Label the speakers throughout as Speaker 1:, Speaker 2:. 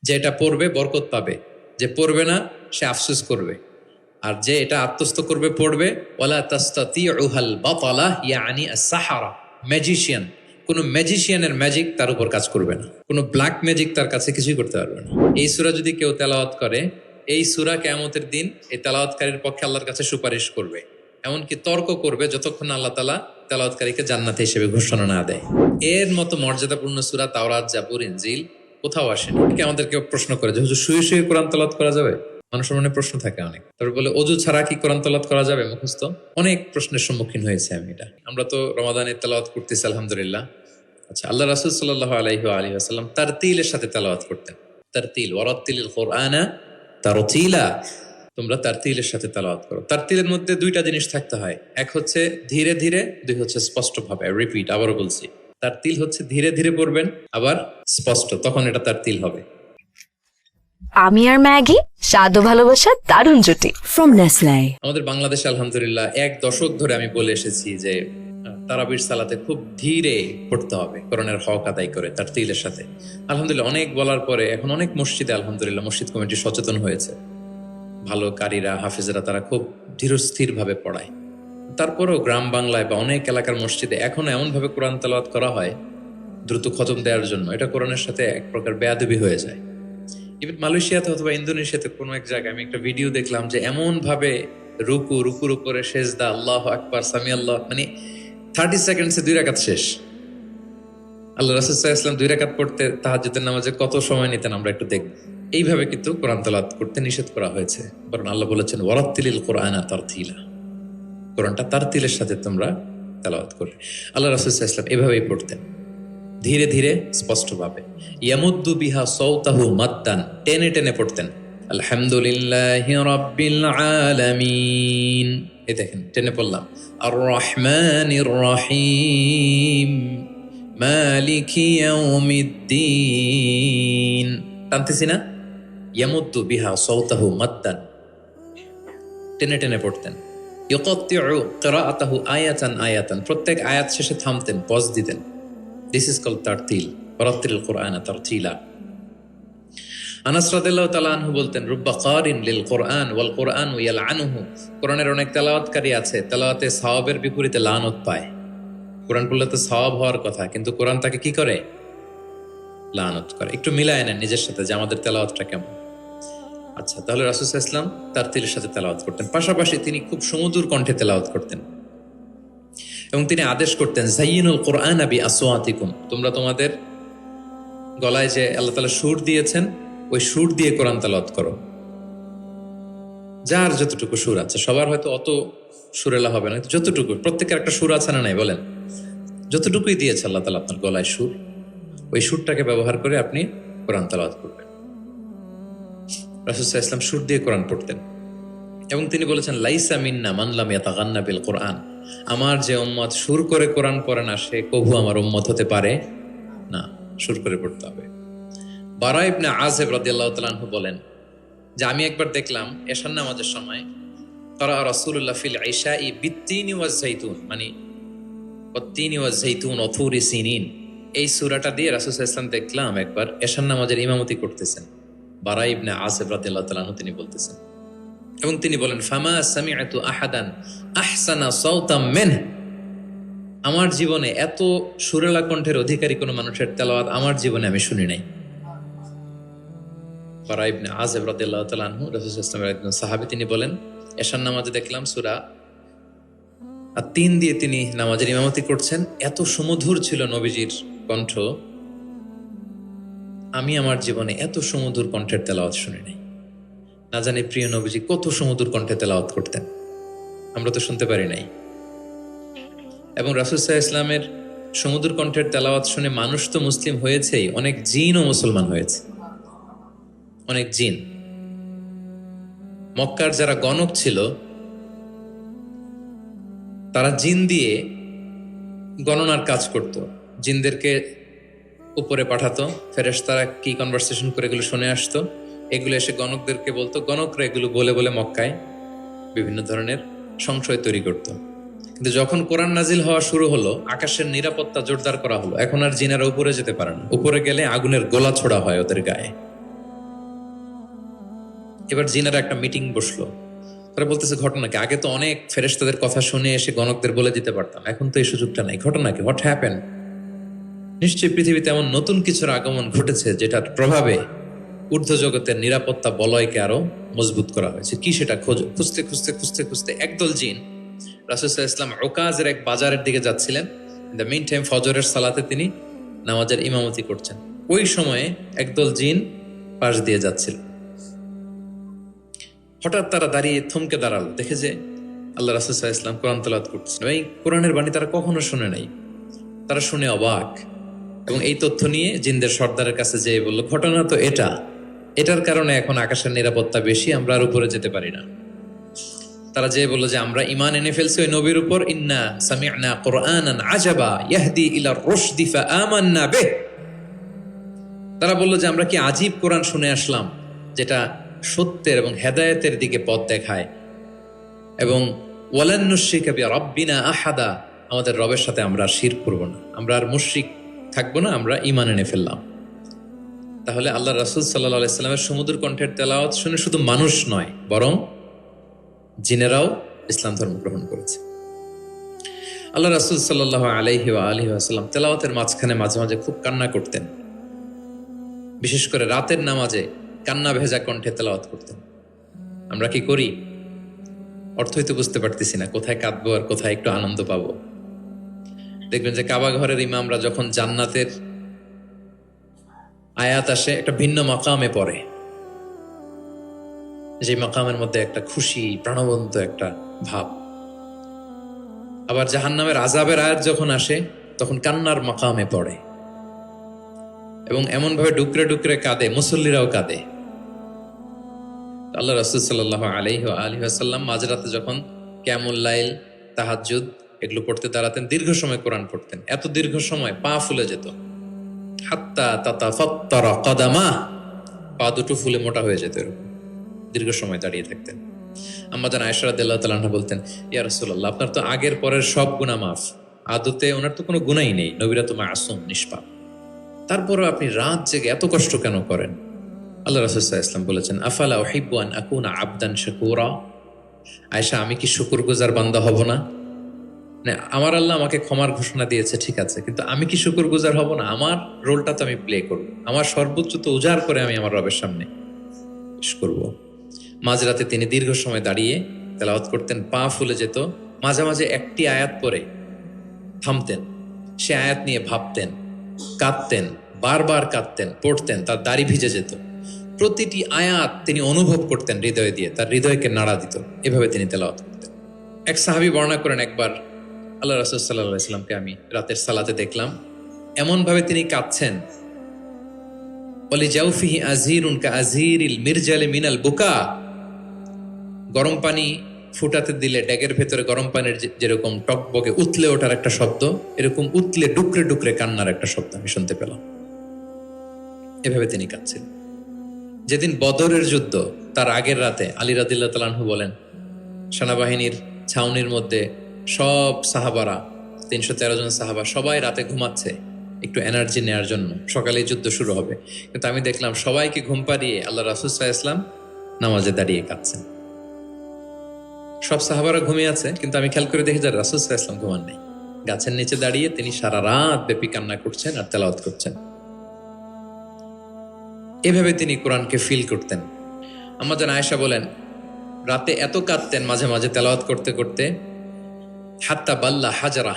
Speaker 1: যে এটা পড়বে বরকত পাবে, যে পড়বে না সে আফসোস করবে। আর যে এটা আত্মস্থ করবে পড়বে, ওয়ালা তাস্তাতিউহাল বাতালা ইয়ানি আস-সাহারা, ম্যাজিশিয়ান, কোন ম্যাজিশিয়ানের ম্যাজিক তার উপর কাজ করবে না, কোন ব্ল্যাক ম্যাজিক তার কাছে কিছুই করতে পারবে না। এই সূরা যদি কেউ তেলাওয়াত করে, এই সূরা কিয়ামতের দিন এই তেলাওয়াতকারীর পক্ষে আল্লাহর কাছে সুপারিশ করবে, এমনকি তর্ক করবে যতক্ষণ আল্লাহ তাআলা তেলাওয়াতকারীকে জান্নাতি হিসেবে ঘোষণা না দেয়। এর মতো মর্যাদাপূর্ণ সূরা তাওরাত, জাবুর, ইনজিল কোথাও আসেনি। আমাদের কেউ প্রশ্ন করে যে হুজুর শুয়ে শুয়ে কোরআন তেলাওয়াত করা যাবে? মানুষের মনে প্রশ্ন থাকে অনেক। তারপর বলে অজু ছাড়া কি কোরআন তেলাওয়াত করা যাবে মুখস্থ? অনেক প্রশ্নের সম্মুখীন হয়েছে আমি এটা। আমরা তো রমাদানে তেলাওয়াত করতেছি আলহামদুলিল্লাহ। আচ্ছা, আল্লাহ রাসূল সাল্লাল্লাহু আলাইহি ওয়া আলিহি ওয়াসাল্লাম তারতিলের সাথে তেলাওয়াত করতেন। তারতিল, ওয়ারাত্তিলিল কুরআনা তারতিলা, তোমরা তারতিলের সাথে তেলাওয়াত করো। তারতিলের মধ্যে দুইটা জিনিস থাকতে হয়, এক হচ্ছে ধীরে ধীরে, দুই হচ্ছে স্পষ্টভাবে। রিপিট, আবারও বলছি, তারতিল হচ্ছে ধীরে ধীরে পড়বেন, আবার স্পষ্ট, তখন এটা তারতিল হবে।
Speaker 2: আমি আর ম্যাগি, স্বাদ ও ভালোবাসা দারুণ জুটি। From Nestle.
Speaker 1: আমাদের বাংলাদেশে আলহামদুলিল্লাহ 1 দশক ধরে আমি বলে এসেছি যে তারাবির সালাতে খুব ধীরে পড়তে হবে, কোরআনের হক আদায় করে তারতিলের সাথে। আলহামদুলিল্লাহ অনেক বলার পরে এখন অনেক মসজিদে আলহামদুলিল্লাহ মসজিদ কমিটি সচেতন হয়েছে, ভালো কারীরা, হাফেজরা তারা খুব ধীরস্থির ভাবে পড়ায়। তারপরেও গ্রাম বাংলায় বা অনেক এলাকার মসজিদে এখনো এমন ভাবে কোরআন তেলাওয়াত করা হয় দ্রুত খতম দেওয়ার জন্য, এটা কোরআনের সাথে এক প্রকার বেয়াদবি হয়ে যায়। ইভেন মালয়েশিয়াতে অথবা ইন্দোনেশিয়াতে কোনো এক জায়গায় আমি একটা ভিডিও দেখলাম যে এমন ভাবে রুকুর উপরে সেজদা, আল্লাহু আকবার, সামি আল্লাহ, মানে 30 সেকেন্ডসে 2 রাকাত শেষ। আল্লাহ রাসূল সাল্লাল্লাহু আলাইহি ওয়াসাল্লাম 2 রাকাত পড়তে তাহাজ্জুদের নামাজে কত সময় নিতেন আমরা একটু দেখব। এইভাবে কিন্তু কোরআন তেলাওয়াত করতে নিষেধ করা হয়েছে, বরং আল্লাহ বলেছেন ওয়ারাত্তিলিল কুরআনা তারতিলা, কোরআনটা তারতিলের সাথে তোমরা তেলাওয়াত করবে। আল্লাহ রাসূল সাল্লাল্লাহু আলাইহি ওয়াসাল্লাম এভাবেই পড়তেন, ধীরে ধীরে স্পষ্টভাবে। ইয়ামুদ্দু বিহা সাওতাহু মাদ্দান, টেনে টেনে পড়তেন। আলহামদুলিল্লাহি রাব্বিল আলামিন, এই দেখেন টেনে পড়লাম। আর রহমানির রহিম, মালিকি ইয়াউমিদ্দিন, টানতেছি না? ইয়ামুদ্দু বিহা সাওতাহু মাদ্দান, টেনে টেনে পড়তেন। ইউকাত্তিউ কিরাআতাহু আয়াতান আয়াতান, প্রত্যেক আয়াত শেষে থামতেন, পজ দিতেন। This is called tartil, ওয়ারাত্তিলিল কুরআনা তারতিলা। আনাস রাদিয়াল্লাহু তাআলা আনহু বলতেন, রুব্বা কারিন লিল কুরআন ওয়াল কুরআনু ইয়ালআনুহু, কোরআনের অনেক তেলাওয়াতকারী আছে, তেলাওয়াতে সওয়াবের বিপরীতে লানত পায়। কোরআন পড়লে তো সওয়াব হওয়ার কথা, কিন্তু কোরআন তাকে কি করে? লানত করে। একটু মিলায় নেন নিজের সাথে যে আমাদের তেলাওয়াতটা কেমন। আচ্ছা, তাহলে রাসূল সাল্লাল্লাহু আলাইহি ওয়াসাল্লাম তারতিলের সাথে তেলাওয়াত করতেন, পাশাপাশি তিনি খুব সুমধুর কণ্ঠে তেলাওয়াত করতেন এবং তিনি আদেশ করতেন, যায়িনুল কুরআনা বিআসওয়াতিকুম, তোমরা তোমাদের গলায় যে আল্লাহ তাআলা সুর দিয়েছেন ওই সুর দিয়ে কোরআন তেলাওয়াত করো। যার যতটুকু সুর আছে, সবার হয়তো অত সুরেলা হবে না, যতটুকু, প্রত্যেকের একটা সুর আছে না নাই বলেন? যতটুকুই দিয়েছে আল্লাহ তাআলা আপনার গলায় সুর, ওই সুরটাকে ব্যবহার করে আপনি কোরআন তেলাওয়াত করবেন। রাসূল সাল্লাল্লাহু আলাইহি ওয়াসাল্লাম সুর দিয়ে কোরআন পড়তেন এবং তিনি বলেছেন, লাইসা মিন্না মান লাম ইয়াতাগান্না বিল কুরআন, আমার যে উম্মত সুর করে কোরআন পড়ে না সে কবু আমার উম্মত হতে পারে না, সুর করে পড়তে হবে। বারা ইবনে আযিব রাদিয়াল্লাহু তাআলা আনহু বলেন যে আমি একবার দেখলাম এশার নামাজের সময় ক্বারা রাসূলুল্লাহ ফিল ইশাই বিত্তিনি ওয়াজ যাইতুন, মানে ওয়াত্তিনি ওয়াজ যাইতুন ওয়া তুরি সিনিন, এই সূরাটা দিয়ে রাসূল সাল্লাল্লাহু আলাইহি ওয়াসাল্লাম দেখলাম একবার এশার নামাজের ইমামতি করতেছেন। বারা ইবনে আযিব রাদিয়াল্লাহু তাআলা আনহু তিনি বলতেছেন, এবং তিনি বলেন, ফামা সামিআতু আহাদান আহসানা সাওতাম মিনহু, আমার জীবনে এত সুরেলা কণ্ঠের অধিকারী কোন মানুষের তেলাওয়াত আমার জীবনে আমি শুনি নাই। বারা ইবনে আযিব রাদিয়াল্লাহু তাআলা আনহু রাসূল সাল্লাল্লাহু আলাইহি ওয়াসাল্লামের একজন সাহাবী, তিনি বলেন এশার নামাজে দেখলাম সূরা আত-তিন দিয়ে তিনি নামাজের ইমামতি করছেন, এত সুমধুর ছিল নবীজির কণ্ঠ, আমি আমার জীবনে এত সুমধুর কণ্ঠের তেলাওয়াত শুনি নাই। না জানি প্রিয় নবীজি কত সুমধুর কণ্ঠে তেলাওয়াত করতেন, আমরা তো শুনতে পারি নাই। এবং রাসূল সাল্লাল্লাহু আলাইহি ওয়াসাল্লামের সুমধুর কণ্ঠের তেলাওয়াত শুনে মানুষ তো মুসলিম হয়েছেই, অনেক জিনও মুসলমান হয়েছে, অনেক জিন। মক্কার যারা গণক ছিল তারা জিন দিয়ে গণনার কাজ করত, জিনদেরকে উপরে পাঠাতো, ফেরেশতারা কি কনভারসেশন করে এগুলো শুনে আসতো, এগুলো এসে গণকদেরকে বলতো, গণকরা এগুলো বলে বলে মক্কায় বিভিন্ন ধরনের সংশয় তৈরি করত। কিন্তু যখন কোরআন নাজিল হওয়া শুরু হলো, আকাশের নিরাপত্তা জোরদার করা হলো, এখন আর জিনেরা উপরে যেতে পারে না, উপরে গেলে আগুনের গোলা ছোড়া হয় ওদের গায়ে। এবার জিনারা একটা মিটিং বসলো। তারা বলতেছে ঘটনা কি, আগে তো অনেক ফেরেশতাদের কথা শুনে এসে গণকদের বলে দিতে পারতাম, এখন তো এই সুযোগটা নাই, ঘটনা কি, হোয়াট হ্যাপেন? নিশ্চয়ই পৃথিবীতে এমন নতুন কিছুর আগমন ঘটেছে যেটার প্রভাবে ঊর্ধ্ব জগতের নিরাপত্তা বলয়কে আরো মজবুত করা হয়েছে। কি সেটা খোঁজো। খুঁজতে খুঁজতে খুঁজতে খুঁজতে একদল জিন রাসূল সাল্লাল্লাহু আলাইহি ওয়াসাল্লাম ওকাজের এক বাজারের দিকে যাচ্ছিলেন। ইন দ্য মিন টাইম ফজরের সালাতে তিনি নামাজের ইমামতি করছেন। ওই সময়ে একদল জিন পাশ দিয়ে যাচ্ছিল। হঠাৎ তারা দাঁড়িয়ে থমকে দাঁড়ালো, দেখে যে আল্লাহ রাসূল সাল্লাল্লাহু আলাইহি ওয়াসাল্লাম কোরআন তেলাওয়াত করতেছেন। এই কোরআনের বাণী তারা কখনো শুনে নাই। তারা শুনে অবাক, এবং এই তথ্য নিয়ে জিনদের সর্দারের কাছে যেয়ে বলল, ঘটনা তো এটার কারণে এখন আকাশের নিরাপত্তা বেশি, আমরা আর উপরে যেতে পারি না। তারা যেয়ে বলল যে আমরা ঈমান এনে ফেলছি ওই নবীর উপর, ইন্না সামি'না কুরআনান আজাবা ইয়াহদি ইলা রুশদি ফাআমান্না বিহ। তারা বলল যে আমরা কি আজীব কোরআন শুনে আসলাম, যেটা সত্যের এবং হেদায়েতের দিকে পথ দেখায়, এবং ওয়ালান নুশরিকা বিরাব্বিনা আহাদা, আমাদের রবের সাথে আমরা শিরক করব না, আমরা আর মুশরিক থাকবো না, আমরা ঈমান এনে ফেললাম। তাহলে আল্লাহ রাসূল সাল্লাল্লাহু আলাইহি সাল্লামের সুমধুর কণ্ঠের তেলাওয়াত শুনে শুধু মানুষ নয়, বরং জিনেরাও ইসলাম ধর্ম গ্রহণ করেছে। আল্লাহ রাসূল সাল্লাল্লাহু আলাইহি ওয়াসাল্লাম তেলাওয়াতের মাঝখানে মাঝে মাঝে খুব কান্না করতেন। বিশেষ করে রাতের নামাজে কান্না ভেজা কণ্ঠে তেলাওয়াত করতেন। আমরা কি করি? অর্থই তো বুঝতে পারতেছি না, কোথায় কাঁদবো আর কোথায় একটু আনন্দ পাবো। দেখবেন যে কাবা ঘরের ইমামরা যখন জান্নাতের আয়াত আসে, একটা ভিন্ন মাকামে পড়ে, যে মাকামের মধ্যে একটা খুশি প্রাণবন্ত একটা ভাব। আবার জাহান্নামের আযাবের আয়াত যখন আসে তখন কান্নার মাকামে পড়ে, এবং এমন ভাবে ডুকরে ডুকরে কাঁদে, মুসল্লিরাও কাঁদে। আল্লাহ রাসূল সাল্লাল্লাহু আলাইহি ওয়াসাল্লাম মাঝরাতে যখন কিয়ামুল লাইল, তাহাজ্জুদ এগুলো পড়তে দাঁড়াতেন, দীর্ঘ সময় কোরআন পড়তেন। এত দীর্ঘ সময় পা ফুলে যেত, হাত্তা তাতাফাত্তারা কাদামা, পা দুটো ফুলে মোটা হয়ে যেত। এরকম দীর্ঘ সময় দাঁড়িয়ে থাকতেন। আম্মা জান আয়েশা রাদিয়াল্লাহু তাআলা আনহা বলতেন, ইয়া রাসূলুল্লাহ, আপনার তো আগের পরের সব গুনাহ মাফ, আদতে ওনার তো কোনো গুনাহই নেই, নবীরা তো মাসুম, নিষ্পাপ, তারপরেও আপনি রাত জেগে এত কষ্ট কেন করেন? আল্লাহ রাসূল সাল্লাল্লাহু আলাইহি ওয়াসাল্লাম বলেছেন, আফালা উহিব্বু আন আকুনা আবদান শাকুরা। আয়েশা, আমি কি শুকরগুজার বান্দা হব না? মানে আমার আল্লাহ আমাকে ক্ষমার ঘোষণা দিয়েছে, ঠিক আছে, কিন্তু আমি কি শুকরগুজার হব না? আমার রোলটা তো আমি প্লে করব, আমার সর্বোচ্চ তো উজাড় করে আমি আমার রবের সামনে পেশ করব। মাঝরাতে তিনি দীর্ঘ সময় দাঁড়িয়ে তেলাওয়াত করতেন, পা ফুলে যেত। মাঝে মাঝে একটি আয়াত পরে থামতেন, সে আয়াত নিয়ে ভাবতেন, কাঁদতেন, বারবার কাঁদতেন, পড়তেন, তার দাড়ি ভিজে যেত। প্রতিটি আয়াত তিনি অনুভব করতেন হৃদয় দিয়ে, তার হৃদয়কে নাড়া দিত। এভাবে তিনি তেলাওয়াত করতেন। এক সাহাবী বর্ণনা করেন, একবার আল্লাহ রাসূল সাল্লাল্লাহু আলাইহি ওয়াসাল্লামকে আমি রাতের সালাতে দেখলাম, এমন ভাবে তিনি কাঁদছেন, বলি জাউফিহি আজিরুন কা আজিরিল মিরজালি মিনাল বুকা। গরম পানি ফুটাতে দিলে ড্যাগের ভেতরে গরম পানির যেরকম টকবকে উতলে ওঠার একটা শব্দ, এরকম উতলে ডুকরে ডুকরে কান্নার একটা শব্দ আমি শুনতে পেলাম। এভাবে তিনি কাঁদছেন। যেদিন বদরের যুদ্ধ, তার আগের রাতে আলী রাদিয়াল্লাহু তাআলা আনহু বলেন, সেনাবাহিনীর ছাউনির মধ্যে সব সাহাবারা, 313 জন সাহাবা, সবাই রাতে ঘুমাচ্ছে একটু এনার্জি নেওয়ার জন্য, সকালে যুদ্ধ শুরু হবে। কিন্তু আমি দেখলাম সবাইকে ঘুম পাড়িয়ে আল্লাহ রাসূল সাল্লাল্লাহু আলাইহি ওয়াসাল্লাম নামাজে দাঁড়িয়ে কাঁদছেন। সব সাহাবারা ঘুমিয়ে আছে, কিন্তু আমি খেয়াল করে দেখি যে রাসূল সাল্লাল্লাহু আলাইহি ওয়াসাল্লাম ঘুমান নেই। গাছের নিচে দাঁড়িয়ে তিনি সারা রাত ব্যাপী কান্না করছেন আর তেলাওয়াত করছেন। এভাবে তিনি কোরআনকে ফিল করতেন। আম্মা জান আয়েশা বলেন, রাতে এত কাঁদতেন মাঝে মাঝে তেলাওয়াত করতে করতে, হাত্তা বাল্লা হাজারা,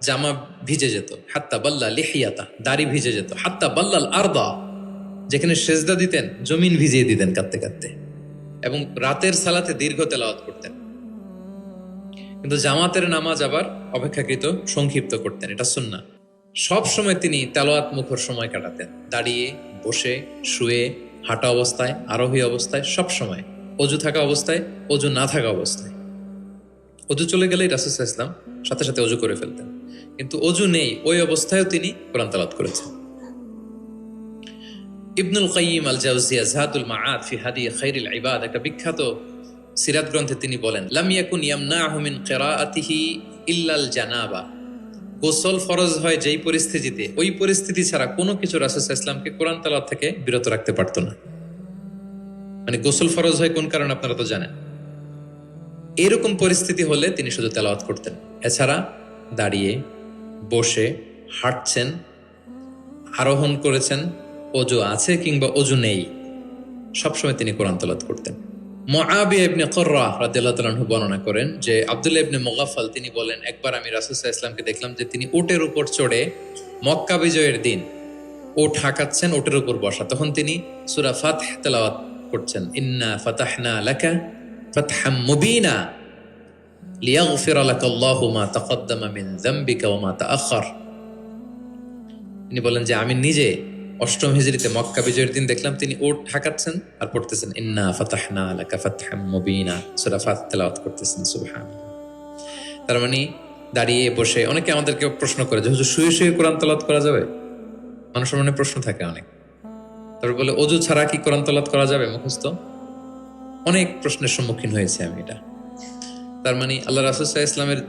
Speaker 1: জামা ভিজে যেত, হাত্তা বাল্লা লিহিয়াতা, দাড়ি ভিজে যেত, হাত্তা বাল্লাল আরদা, যেখানে সেজদা দিতেন জমিন ভিজিয়ে দিতেন কাঁদতে কাঁদতে। এবং রাতের সালাতে দীর্ঘ তেলাওয়াত করতেন, কিন্তু জামাতের নামাজ আবার অপেক্ষাকৃত সংক্ষিপ্ত করতেন, এটা সুন্নাহ। সব সময় তিনি তেলাওয়াত মুখর সময় কাটাতেন, দাঁড়িয়ে, বসে, শুয়ে, হাঁটা অবস্থায়, আরোহী অবস্থায়, সব সময়, অজু থাকা অবস্থায়, অজু না থাকা অবস্থায়। অজু চলে গেলেই রাসূল সাল্লাল্লাহু আলাইহি ওয়াসাল্লাম সাথে সাথে অজু করে ফেলতেন, কিন্তু অজু নেই ওই অবস্থায়ও তিনি কোরআন তেলাওয়াত করেছেন। ইবনুল কাইয়িম আল জাওজিয়া যাদুল মাআদ ফি হাদি খায়রিল ইবাদ, একটা বিখ্যাত সিরাত গ্রন্থে তিনি বলেন, লাম ইয়াকুন ইয়ামনাহু মিন কিরাআতিহি ইল্লাল জানাবা। গোসল ফরজ হয় যেই পরিস্থিতিতে, ওই পরিস্থিতি ছাড়া কোনো কিছু রাসূল সাল্লাল্লাহু আলাইহি ওয়াসাল্লামকে কোরআন তেলাওয়াত থেকে বিরত রাখতে পারত না। মানে গোসল ফরজ হয় কোন কারণে আপনারা তো জানেন। এরকম পরিস্থিতি হলে তিনি শুধু তেলাওয়াত করতেন। এছাড়া দাঁড়িয়ে, বসে, হাঁটছেন, আরোহণ করেছেন, অজু আছে কিংবা অজু নেই, সবসময় তিনি কোরআন তেলাওয়াত করতেন। মুআবিয়া ইবনে কুররা রাদিয়াল্লাহু তাআলা আনহু বর্ণনা করেন যে আব্দুল্লাহ ইবনে মুগাফফাল তিনি বলেন, একবার আমি রাসূল সাল্লাল্লাহু আলাইহি ওয়াসাল্লামকে দেখলাম যে তিনি উটের উপর চড়ে মক্কা বিজয়ের দিন উট হাঁকাচ্ছেন, উটের উপর বসা, তখন তিনি সূরা ফাতহ তেলাওয়াত করছেন, ইন্না ফাতাহনা লাকা ফাতহাম মুবিনা লিয়াগফিরা লাকাল্লাহু মা তাকদ্দামা মিন যামবিকা ওয়া মা তাআখার। তিনি বলেন যে আমি নিজে অষ্টম হিজরিতে মক্কা বিজয়ের দিন দেখলাম তিনি উট হাঁকাচ্ছেন আর পড়তেছেন ইন্না ফাতাহনা লাকা ফাতহাম মুবিনা, সূরা ফাতহ তেলাওয়াত করতেছেন। সুবহানাল্লাহ। তার মানে দাঁড়িয়ে বসে, অনেকে আমাদেরকে প্রশ্ন করে যে হুজুর শুয়ে শুয়ে কোরআন তেলাওয়াত করা যাবে? মানুষের মনে প্রশ্ন থাকে অনেক। তারপর বলে অজু ছাড়া কি কোরআন তেলাওয়াত করা যাবে মুখস্থ? অনেক প্রশ্নের সম্মুখীন হয়েছে আমি এটা। তার মানে আল্লাহ রাসূল সাল্লাল্লাহু আলাইহি ওয়াসাল্লামের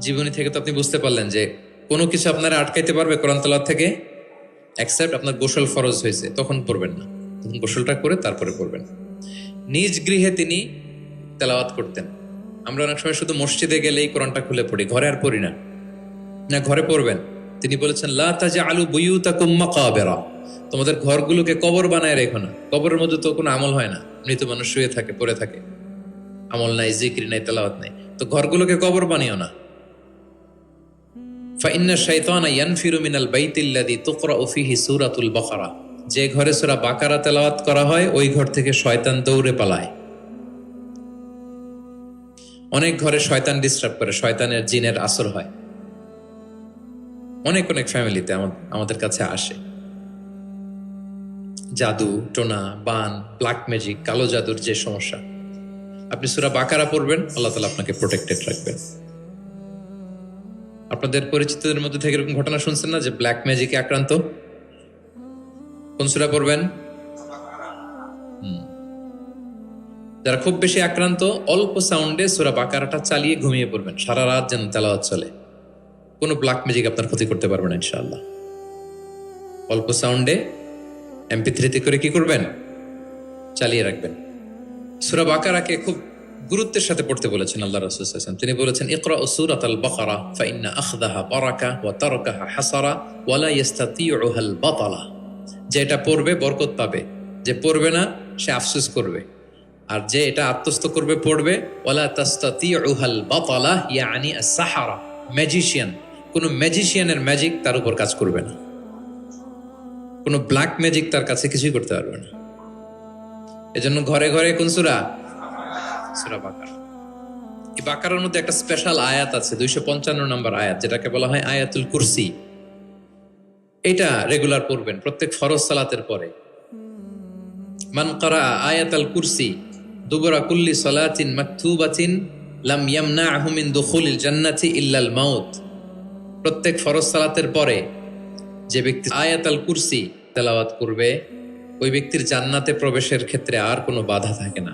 Speaker 1: জীবনী থেকে তো আপনি বুঝতে পারলেন যে কোনো কিছু আপনারা আটকাইতে পারবে কোরআন তেলাওয়াত থেকে, এক্সেপ্ট আপনার গোসল ফরজ হয়েছে, তখন পড়বেন না, তখন গোসলটা করে তারপরে পড়বেন। নিজ গৃহে তিনি তেলাওয়াত করতেন। আমরা অনেক সময় শুধু মসজিদে গেলেই কোরআনটা খুলে পড়ি, ঘরে আর পড়ি না। না, ঘরে পড়বেন। তিনি বলেছেন লা তাজআলু বুয়ুতাকুম মাকাবিরা, তোমাদের ঘরগুলোকে কবর বানায় রেখো না। কবরের মধ্যে তো কোনো আমল হয় না, মৃত মানুষ শুয়ে থাকে, পড়ে থাকে, আমল নাই, জিকির নাই, তেলাওয়াত নাই, তো ঘরগুলোকে কবর বানিও না। ফাইন্না শাইতানা ইয়ানফিরু মিনাল বাইতিল্লাযী তুকরাউ ফীহি সূরাতুল বাকারা, যে ঘরে সূরা বাকারা তেলাওয়াত করা হয় ওই ঘর থেকে শয়তান দৌড়ে পালায়। অনেক ঘরে শয়তান ডিস্টার্ব করে, শয়তানের জিনের আসর হয়। অনেক অনেক ফ্যামিলিতে আমাদের কাছে আসে জাদু টোনা, বান, ব্ল্যাক ম্যাজিক, কালো জাদুর যে সমস্যা। আপনি সূরা বাকারা পড়বেন, আল্লাহ তাআলা আপনাকে প্রোটেক্টেড রাখবেন। আপনাদের পরিচিতদের মধ্যে থেকে এরকম ঘটনা শুনছেন না যে ব্ল্যাক ম্যাজিকে আক্রান্ত? কোন সূরা পড়বেন? যারা খুব বেশি আক্রান্ত, অল্প সাউন্ডে সূরা বাকারাটা চালিয়ে ঘুমিয়ে পড়বেন, সারা রাত যেন তেলাওয়াত চলে। কোনো ব্ল্যাক ম্যাজিক আপনার ক্ষতি করতে পারবে না ইনশাআল্লাহ। অল্প সাউন্ডে MP3 করে কি করবেন? চালিয়ে রাখবেন। সূরা বাকারাকে খুব গুরুত্বের সাথে পড়তে বলেছেন আল্লাহ রাসূল সাল্লাল্লাহু আলাইহি ওয়াসাল্লাম। তিনি বলেছেন ইকরাউ সূরাতাল বাকারা ফাইন্না আখযাহা বারাকা ওয়া তারকাহা হাসারা ওয়া লা ইস্তাতিউহাল বাতালা। যে এটা পড়বে বরকত পাবে, যে পড়বে না সে আফসোস করবে। আর যে এটা আত্মস্থ করবে, পড়বে, ওয়ালা তাস্তাতিউহাল বাতালা ইয়ানি আস-সাহারা, ম্যাজিশিয়ান, কোন ম্যাজিশিয়ানের ম্যাজিক তার উপর কাজ করবে না, কোন ব্ল্যাক ম্যাজিক তার কাছে কিছুই করতে পারবে না। এজন্য ঘরে ঘরে কোন সূরা? সূরা বাকারা। এই বাকারার মধ্যে একটা স্পেশাল আয়াত আছে, 255 নম্বর আয়াত, যেটাকে বলা হয় আয়াতুল কুরসি। এটা রেগুলার পড়বেন প্রত্যেক ফরজ সালাতের পরে। মান ক্বারা আয়াতাল কুরসি দুবরা কুল্লি সালাতিন মাকতুবাতিন লাম ইয়ামনাহু মিন দুখুলিল জান্নাতি ইল্লাল মাউত। প্রত্যেক ফরজ সালাতের পরে যে ব্যক্তি আয়াতুল কুরসি তেলাওয়াত করবে, ওই ব্যক্তির জান্নাতে প্রবেশের ক্ষেত্রে আর কোনো বাধা থাকে না,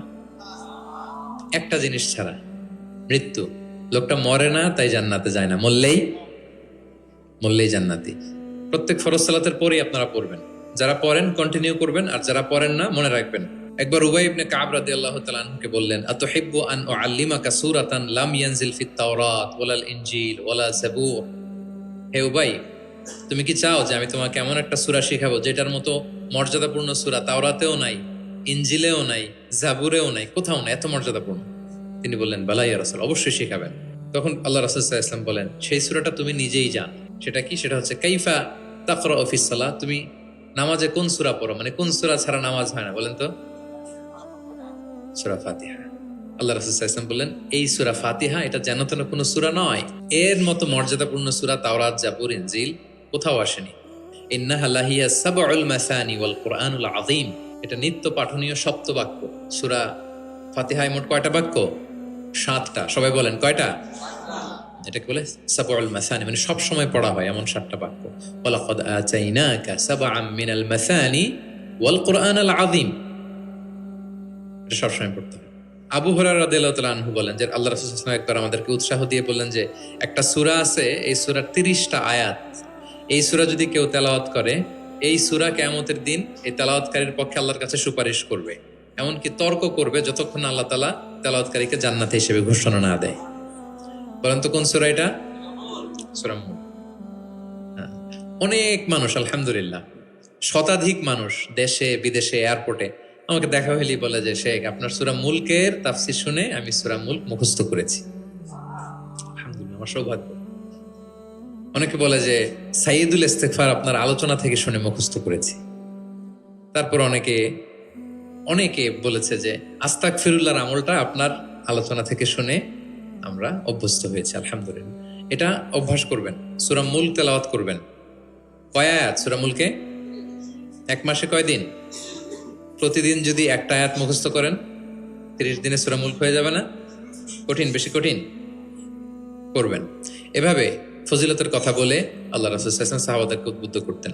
Speaker 1: একটা জিনিস ছাড়া, মৃত্যু। লোকটা মরে না তাই জান্নাতে যায় না, মরলেই জান্নাতি। প্রত্যেক ফরজ সালাতের পরেই আপনারা পড়বেন। যারা পড়েন কন্টিনিউ করবেন, আর যারা পড়েন না মনে রাখবেন। একবার উবাই ইবনে কাব রাদিয়াল্লাহু তাআলা আনহুকে বললেন, আতুহিব্বু আন উআল্লিমাকা সূরাতান লাম ইয়ানজিল ফিত তাওরাত ওয়ালাল ইনজিল ওয়ালা জাবুর। হে উবাই, তুমি কি চাও যে আমি তোমাকে এমন একটা সূরা শিখাবো যেটার মতো মর্যাদাপূর্ণ সূরা তাওরাতেও নাই, ইনজিলেও নাই, জাবুরেও নাই, কোথাও নাই, এত মর্যাদাপূর্ণ? তিনি বললেন, বালা ইয়া রাসূল, অবশ্যই শিখাবেন। তখন আল্লাহ রাসূল সাল্লাল্লাহু আলাইহি ওয়াসাল্লাম বলেন, সেই সূরাটা তুমি নিজেই জান। সেটা কি? সেটা হচ্ছে কাইফা তাকরাউ ফিস সালাহ, তুমি নামাজে কোন সূরা পড়ো, মানে কোন সূরা ছাড়া নামাজ হয় না, বলেন তো? সূরা ফাতিহা। আল্লাহ রাসূল সাল্লাল্লাহু আলাইহি ওয়াসাল্লাম বললেন, এই সূরা ফাতিহা এটা যেন তেন কোনো সূরা নয়, এর মতো মর্যাদাপূর্ণ সূরা তাওরাত, জাবুর, ইনজিল কোথাও আসেনি। ইন্নাহা লাহিয়া সাবউল মাসানি ওয়াল কুরআনুল আযীম, এটা নিত্য পাঠনীয় সপ্তবাক্য। সূরা ফাতিহায় মোট কয়টা বাক্য? 7টা। সবাই বলেন কয়টা? এটাকে বলে সাবউল মাসানি, মানে সব সময় পড়া হয় এমন 7টা বাক্য। ওয়ালাকাদ আতাইনাকা সাবআম মিনাল মাসানি ওয়াল কুরআনুল আযীম, এটা সব সময় পড়তে হয়। আবু হুরায়রা রাদিয়াল্লাহু তাআলা আনহু বলেন যে আল্লাহ রাসূল সাল্লাল্লাহু আলাইহি ওয়াসাল্লাম একবার আমাদেরকে উৎসাহ দিয়ে বললেন যে একটা সূরা আছে, এই সূরার 30টা আয়াত, এই সূরা যদি কেউ তেলাওয়াত করে, এই সূরা কিয়ামতের দিন এই তেলাওয়াতকারীর পক্ষে আল্লাহর কাছে সুপারিশ করবে। এমনকি তর্ক করবে যতক্ষণ আল্লাহ তাআলা তেলাওয়াতকারীকে জান্নাতি হিসেবে ঘোষণা না দেয়। বলেন তো কোন সূরা এটা? সূরা মুলক। হ্যাঁ। অনেক মানুষ আলহামদুলিল্লাহ, শতাধিক মানুষ দেশে বিদেশে এয়ারপোর্টে আমাকে দেখা হইলেই বলে যে শেখ আপনার সূরা মুলকের তাফসীর শুনে আমি সূরা মুলক মুখস্থ করেছি। আলহামদুলিল্লাহ, আমার সৌভাগ্য। অনেকে বলে যে সাইয়্যিদুল ইস্তিগফার আপনার আলোচনা থেকে শুনে মুখস্থ করেছি। তারপর অনেকে বলেছে যে আস্তাগফিরুল্লাহর আমলটা আপনার আলোচনা থেকে শুনে আমরা অভ্যস্ত হয়েছি। আলহামদুলিল্লাহ, এটা অভ্যাস করবেন। সূরা মুলক তেলাওয়াত করবেন। কয় আয়াত সূরা মুলকে? এক মাসে কয় দিন? প্রতিদিন যদি একটা আয়াত মুখস্থ করেন 30 দিনে সূরা মুলক হয়ে যাবে না? কঠিন? বেশি কঠিন? করবেন। এভাবে ফজিলতের কথা বলে আল্লাহ রাসূল সাল্লাল্লাহু আলাইহি ওয়াসাল্লাম সাহাবাদেরকে উদ্বুদ্ধ করতেন।